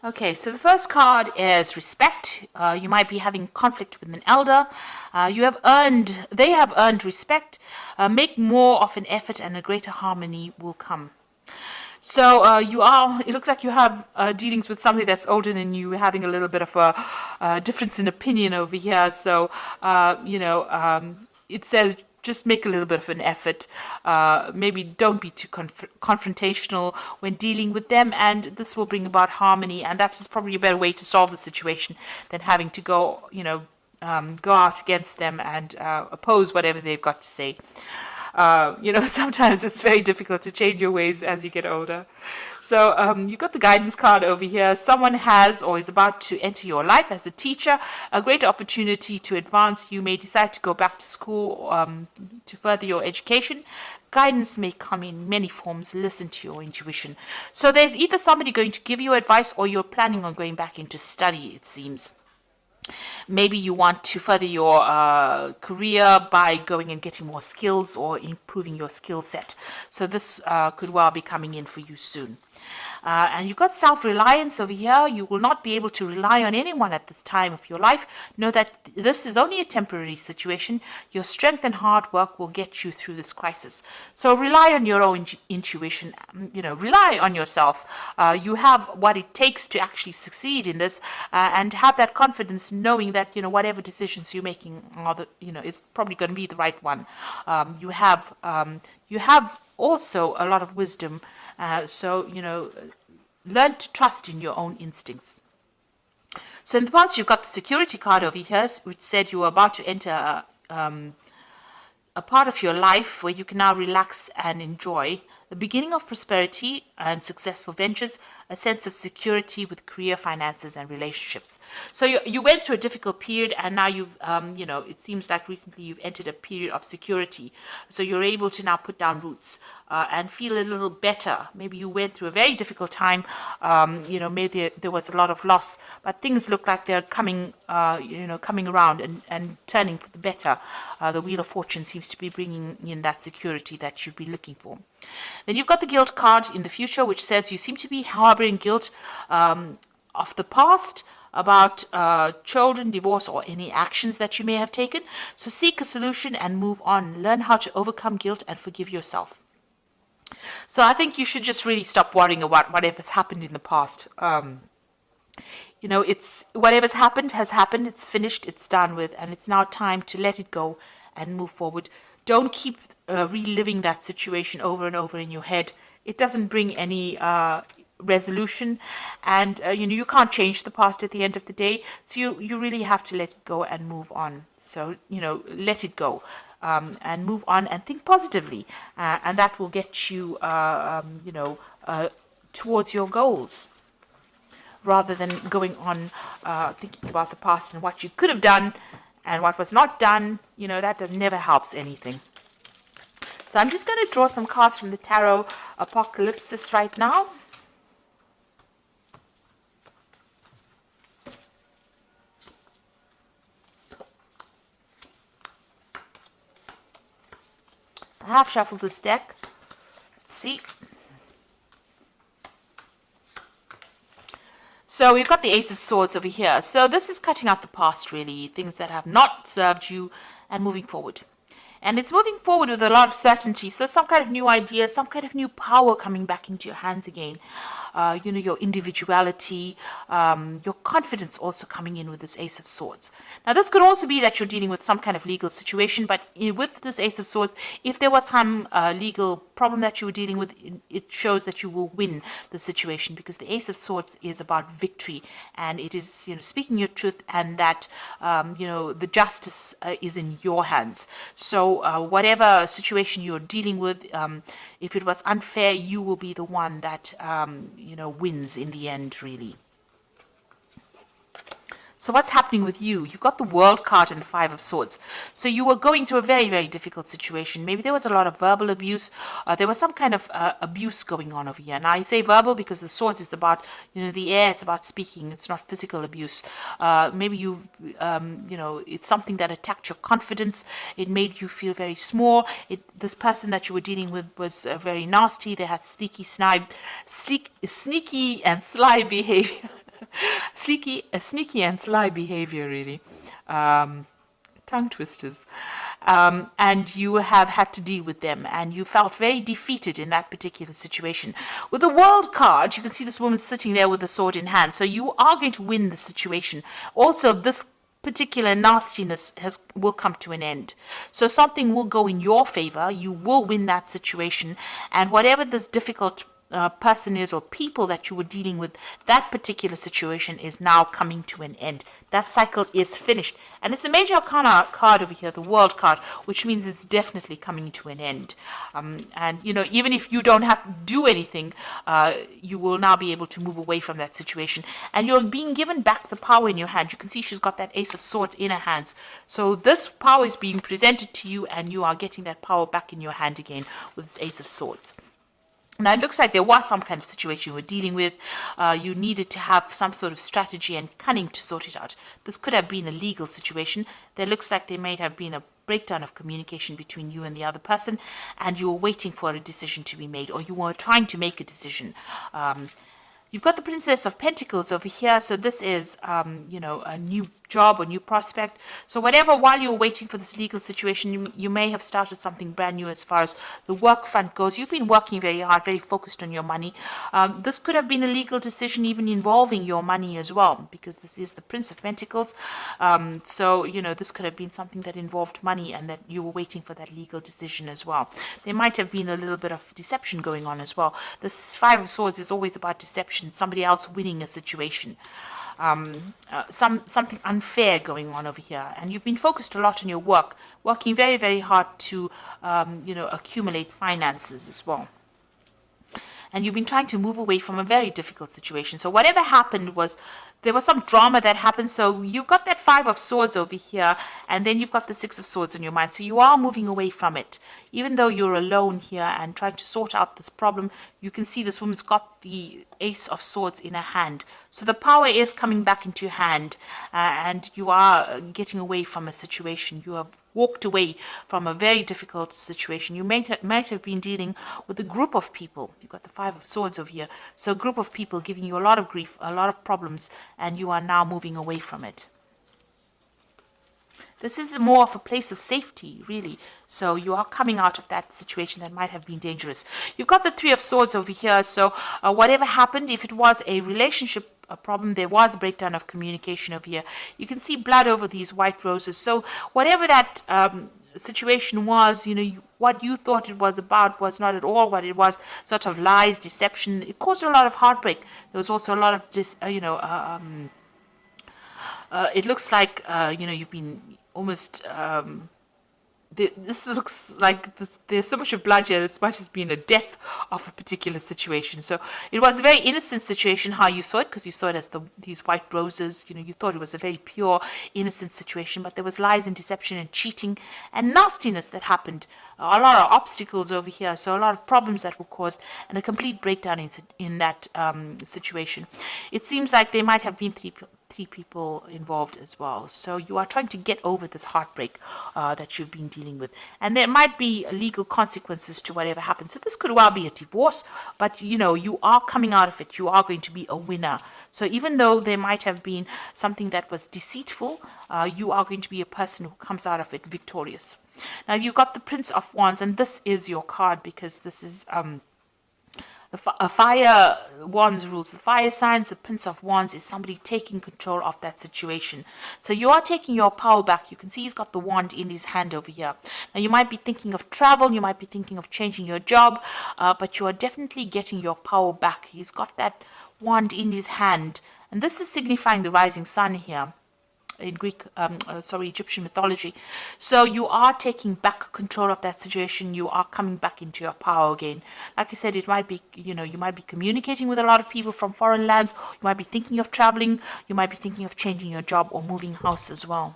Okay, so the first card is respect. You might be having conflict with an elder. They have earned respect. Make more of an effort and a greater harmony will come. So it looks like you have dealings with somebody that's older than you, having a little bit of a difference in opinion over here. So, it says just make a little bit of an effort. Maybe don't be too confrontational when dealing with them, and this will bring about harmony. And that's probably a better way to solve the situation than having to go out against them and oppose whatever they've got to say. Sometimes it's very difficult to change your ways as you get older. So you've got the guidance card over here. Someone has or is about to enter your life as a teacher, a great opportunity to advance. You may decide to go back to school to further your education. Guidance may come in many forms. Listen to your intuition. So there's either somebody going to give you advice or you're planning on going back into study, it seems. Maybe you want to further your career by going and getting more skills or improving your skill set. So this could well be coming in for you soon. And you've got self-reliance over here. You will not be able to rely on anyone at this time of your life. Know that this is only a temporary situation. Your strength and hard work will get you through this crisis. So rely on your own intuition. Rely on yourself. You have what it takes to actually succeed in this, and have that confidence, knowing that whatever decisions you're making is probably going to be the right one. You have also a lot of wisdom. Learn to trust in your own instincts. So in the past, you've got the security card over here, which said you were about to enter a part of your life where you can now relax and enjoy the beginning of prosperity and successful ventures, a sense of security with career, finances, and relationships. So you went through a difficult period, and now it seems like recently you've entered a period of security. So you're able to now put down roots and feel a little better. Maybe you went through a very difficult time. Maybe there was a lot of loss, but things look like they're coming around and turning for the better. The Wheel of Fortune seems to be bringing in that security that you've been looking for. Then you've got the guilt card in the future, which says you seem to be harboring guilt of the past about children, divorce, or any actions that you may have taken. So seek a solution and move on. Learn how to overcome guilt and forgive yourself. So I think you should just really stop worrying about whatever's happened in the past. It's whatever's happened has happened. It's finished. It's done with, and it's now time to let it go and move forward. Don't keep reliving that situation over and over in your head. It doesn't bring any resolution, and you can't change the past at the end of the day. So you really have to let it go and move on. So let it go. And move on and think positively, and that will get you, towards your goals, rather than going on thinking about the past and what you could have done and what was not done. That never helps anything. So I'm just going to draw some cards from the Tarot Apocalypse right now. I have shuffled this deck. Let's see. So we've got the Ace of Swords over here. So this is cutting out the past, really, things that have not served you, and moving forward. And it's moving forward with a lot of certainty. So some kind of new idea, some kind of new power coming back into your hands again. Your individuality, your confidence also coming in with this Ace of Swords. Now, this could also be that you're dealing with some kind of legal situation, but with this Ace of Swords, if there was some legal problem that you were dealing with, it shows that you will win the situation, because the Ace of Swords is about victory, and it is, speaking your truth, and that, the justice is in your hands. So whatever situation you're dealing with, if it was unfair, you will be the one that wins in the end, really. So what's happening with you? You've got the World card and the Five of Swords. So you were going through a very, very difficult situation. Maybe there was a lot of verbal abuse. There was some kind of abuse going on over here. Now, I say verbal because the Swords is about, the air. It's about speaking. It's not physical abuse. Maybe it's something that attacked your confidence. It made you feel very small. This person that you were dealing with was very nasty. They had sneaky and sly behavior. sneaky and sly behavior, really. Tongue twisters. And you have had to deal with them, and you felt very defeated in that particular situation. With the World card, you can see this woman sitting there with the sword in hand, so you are going to win the situation. Also, this particular nastiness will come to an end. So something will go in your favor. You will win that situation, and whatever this difficult person is or people that you were dealing with, that particular situation is now coming to an end. That cycle is finished. And it's a major arcana card over here, the World card, which means it's definitely coming to an end. And, you know, even if you don't have to do anything, you will now be able to move away from that situation. And you're being given back the power in your hand. You can see she's got that Ace of Swords in her hands. So this power is being presented to you, and you are getting that power back in your hand again with this Ace of Swords. Now, it looks like there was some kind of situation you were dealing with. You needed to have some sort of strategy and cunning to sort it out. This could have been a legal situation. There looks like there may have been a breakdown of communication between you and the other person, and you were waiting for a decision to be made, or you were trying to make a decision. You've got the Princess of Pentacles over here, so this is, you know, a new job or new prospect. So whatever, while you're waiting for this legal situation, you may have started something brand new as far as the work front goes. You've been working very hard, very focused on your money. This could have been a legal decision even involving your money as well, because this is the Prince of Pentacles. So, you know, this could have been something that involved money, and that you were waiting for that legal decision as well. There might have been a little bit of deception going on as well. This Five of Swords is always about deception. Somebody else winning a situation, something unfair going on over here, and you've been focused a lot on your work, working very, very hard to, you know, accumulate finances as well. And you've been trying to move away from a very difficult situation. So whatever happened was, there was some drama that happened. So you've got that Five of Swords over here, and then you've got the Six of Swords in your mind. So you are moving away from it. Even though you're alone here and trying to sort out this problem, you can see this woman's got the Ace of Swords in her hand. So the power is coming back into your hand, and you are getting away from a situation. You have walked away from a very difficult situation. You might have been dealing with a group of people. You've got the Five of Swords over here. So a group of people giving you a lot of grief, a lot of problems, and you are now moving away from it. This is more of a place of safety, really. So you are coming out of that situation that might have been dangerous. You've got the Three of Swords over here. So whatever happened, if it was a relationship problem, there was a breakdown of communication over here. You can see blood over these white roses. So whatever that situation was, you know, what you thought it was about was not at all what it was. Sort of lies, deception. It caused a lot of heartbreak. There was also a lot of it looks like you know, you've been almost this looks like there's so much of blood here. This might have been a death of a particular situation. So it was a very innocent situation how you saw it, because you saw it as these white roses. You know, you thought it was a very pure, innocent situation, but there was lies and deception and cheating and nastiness that happened. A lot of obstacles over here, so a lot of problems that were caused, and a complete breakdown in that situation. It seems like there might have been three people involved as well. So you are trying to get over this heartbreak that you've been dealing with, and there might be legal consequences to whatever happens. So this could well be a divorce, but you know, you are coming out of it. You are going to be a winner. So even though there might have been something that was deceitful, you are going to be a person who comes out of it victorious. Now you've got the Prince of Wands, and this is your card because this is fire wands rules. The fire signs, the Prince of Wands is somebody taking control of that situation. So you are taking your power back. You can see he's got the wand in his hand over here. Now you might be thinking of travel, you might be thinking of changing your job, but you are definitely getting your power back. He's got that wand in his hand, and this is signifying the rising sun here in Egyptian mythology. So you are taking back control of that situation. You are coming back into your power again. Like I said, it might be, you know, you might be communicating with a lot of people from foreign lands. You might be thinking of traveling. You might be thinking of changing your job or moving house as well.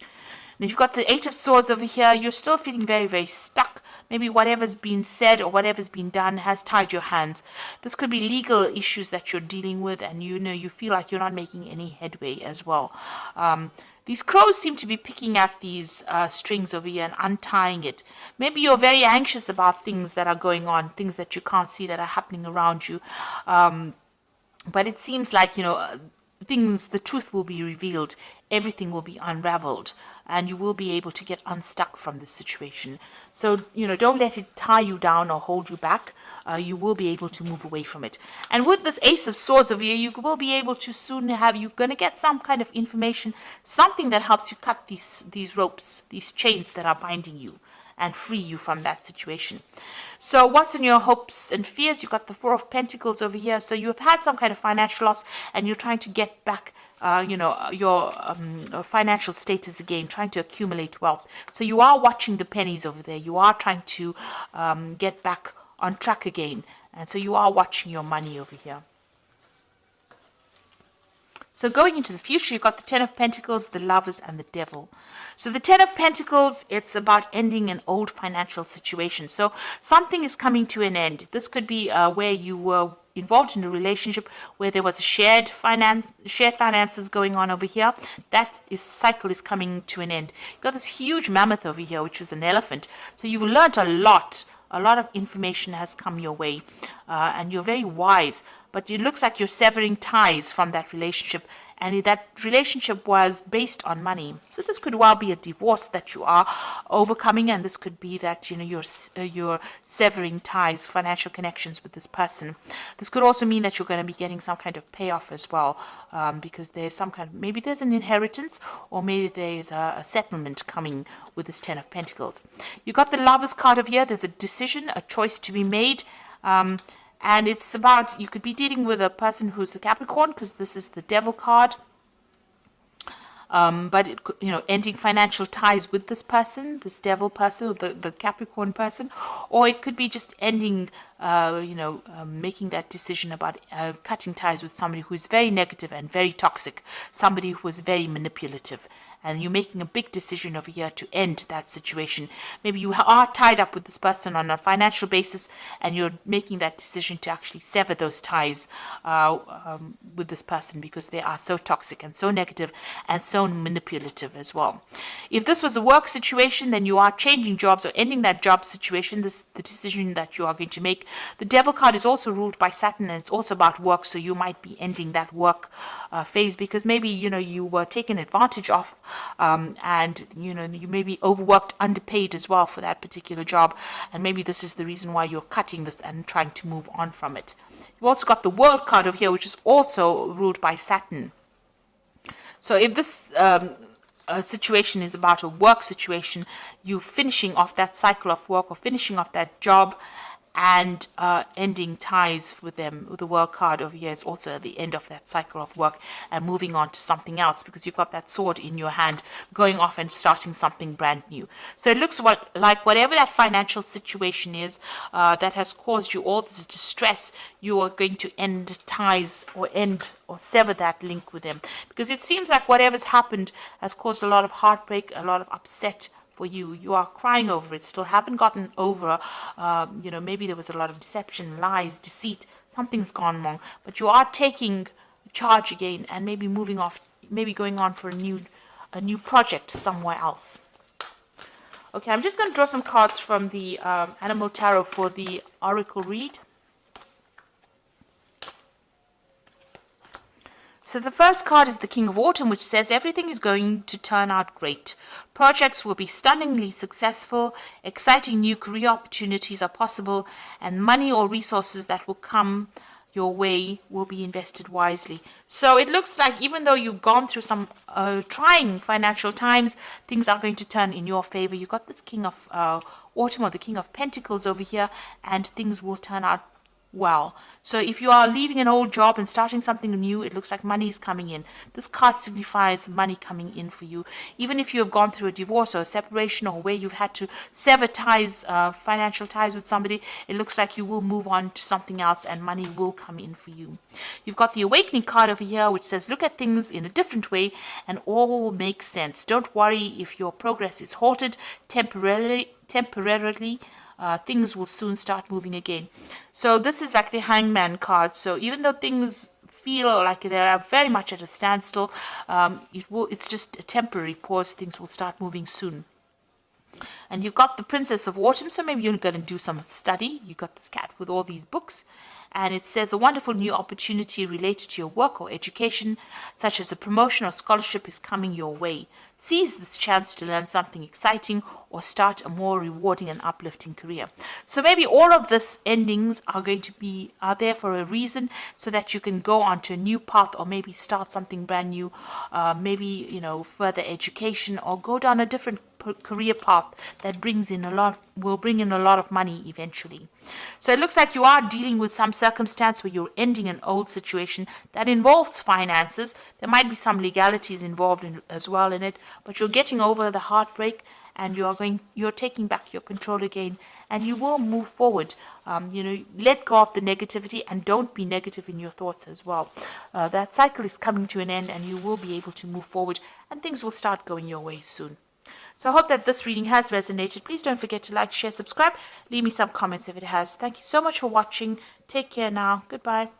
And if you've got the Eight of Swords over here, you're still feeling very, very stuck. Maybe whatever's been said or whatever's been done has tied your hands. This could be legal issues that you're dealing with, and you know, you feel like you're not making any headway as well. These crows seem to be picking at these strings over here and untying it. Maybe you're very anxious about things that are going on, things that you can't see that are happening around you. But it seems like, you know, the truth will be revealed, everything will be unraveled, and you will be able to get unstuck from this situation. So, don't let it tie you down or hold you back. You will be able to move away from it. And with this Ace of Swords over here, you will be able to soon you're going to get some kind of information, something that helps you cut these ropes, these chains that are binding you, and free you from that situation. So what's in your hopes and fears? You've got the Four of Pentacles over here. So you've had some kind of financial loss and you're trying to get back your financial status again, trying to accumulate wealth. So you are watching the pennies over there. You are trying to get back on track again. And so you are watching your money over here. So going into the future, you've got the Ten of Pentacles, the Lovers, and the Devil. So the Ten of Pentacles, it's about ending an old financial situation. So something is coming to an end. This could be where you were involved in a relationship where there was a shared finances going on over here. That cycle is coming to an end. You've got this huge mammoth over here, which was an elephant. So you've learned a lot. A lot of information has come your way, and you're very wise. But it looks like you're severing ties from that relationship, and that relationship was based on money. So this could well be a divorce that you are overcoming, and this could be that you're severing ties, financial connections with this person. This could also mean that you're going to be getting some kind of payoff as well, because there's maybe there's an inheritance, or maybe there's a settlement coming with this Ten of Pentacles. You got the Lovers card over here. There's a decision, a choice to be made. And it's about, you could be dealing with a person who's a Capricorn, because this is the Devil card. But it could, ending financial ties with this person, this Devil person, the Capricorn person, or it could be just ending, making that decision about cutting ties with somebody who is very negative and very toxic, somebody who is very manipulative. And you're making a big decision over here to end that situation. Maybe you are tied up with this person on a financial basis, and you're making that decision to actually sever those ties with this person, because they are so toxic and so negative and so manipulative as well. If this was a work situation, then you are changing jobs or ending that job situation. This the decision that you are going to make. The Devil card is also ruled by Saturn, and it's also about work. So you might be ending that work phase, because maybe you were taken advantage of. And you may be overworked, underpaid as well for that particular job, and maybe this is the reason why you're cutting this and trying to move on from it. You've also got the World card over here, which is also ruled by Saturn. So if this situation is about a work situation, you finishing off that cycle of work or finishing off that job and ending ties with them. With the World card over here is also the end of that cycle of work and moving on to something else, because you've got that sword in your hand, going off and starting something brand new. So it looks like whatever that financial situation is that has caused you all this distress, you are going to end ties or sever that link with them, because it seems like whatever's happened has caused a lot of heartbreak, a lot of upset for you. You are crying over it, still haven't gotten over, maybe there was a lot of deception, lies, deceit, something's gone wrong, but you are taking charge again and maybe moving off, maybe going on for a new project somewhere else. Okay, I'm just going to draw some cards from the Animal Tarot for the Oracle read. So the first card is the King of Autumn, which says everything is going to turn out great. Projects will be stunningly successful, exciting new career opportunities are possible, and money or resources that will come your way will be invested wisely. So it looks like even though you've gone through some trying financial times, things are going to turn in your favor. You've got this King of Autumn, or the King of Pentacles over here, and things will turn out well. So if you are leaving an old job and starting something new, it looks like money is coming in. This card signifies money coming in for you. Even if you have gone through a divorce or a separation, or where you've had to sever ties, financial ties with somebody, it looks like you will move on to something else and money will come in for you. You've got the Awakening card over here, which says look at things in a different way and all will make sense. Don't worry if your progress is halted temporarily. Things will soon start moving again. So this is like the Hangman card. So even though things feel like they are very much at a standstill, it's just a temporary pause. Things will start moving soon. And you've got the Princess of Autumn, so maybe you're going to do some study. You've got this cat with all these books. and it says a wonderful new opportunity related to your work or education, such as a promotion or scholarship, is coming your way. Seize this chance to learn something exciting or start a more rewarding and uplifting career. So maybe all of this endings are there for a reason, so that you can go onto a new path, or maybe start something brand new, maybe further education, or go down a different career path that will bring in a lot of money eventually. So it looks like you are dealing with some circumstance where you're ending an old situation that involves finances. There might be some legalities involved as well in it, but you're getting over the heartbreak, and you're taking back your control again, and you will move forward. Let go of the negativity, and don't be negative in your thoughts as well. That cycle is coming to an end, and you will be able to move forward, and things will start going your way soon. So I hope that this reading has resonated. Please don't forget to like, share, subscribe. Leave me some comments if it has. Thank you so much for watching. Take care now. Goodbye.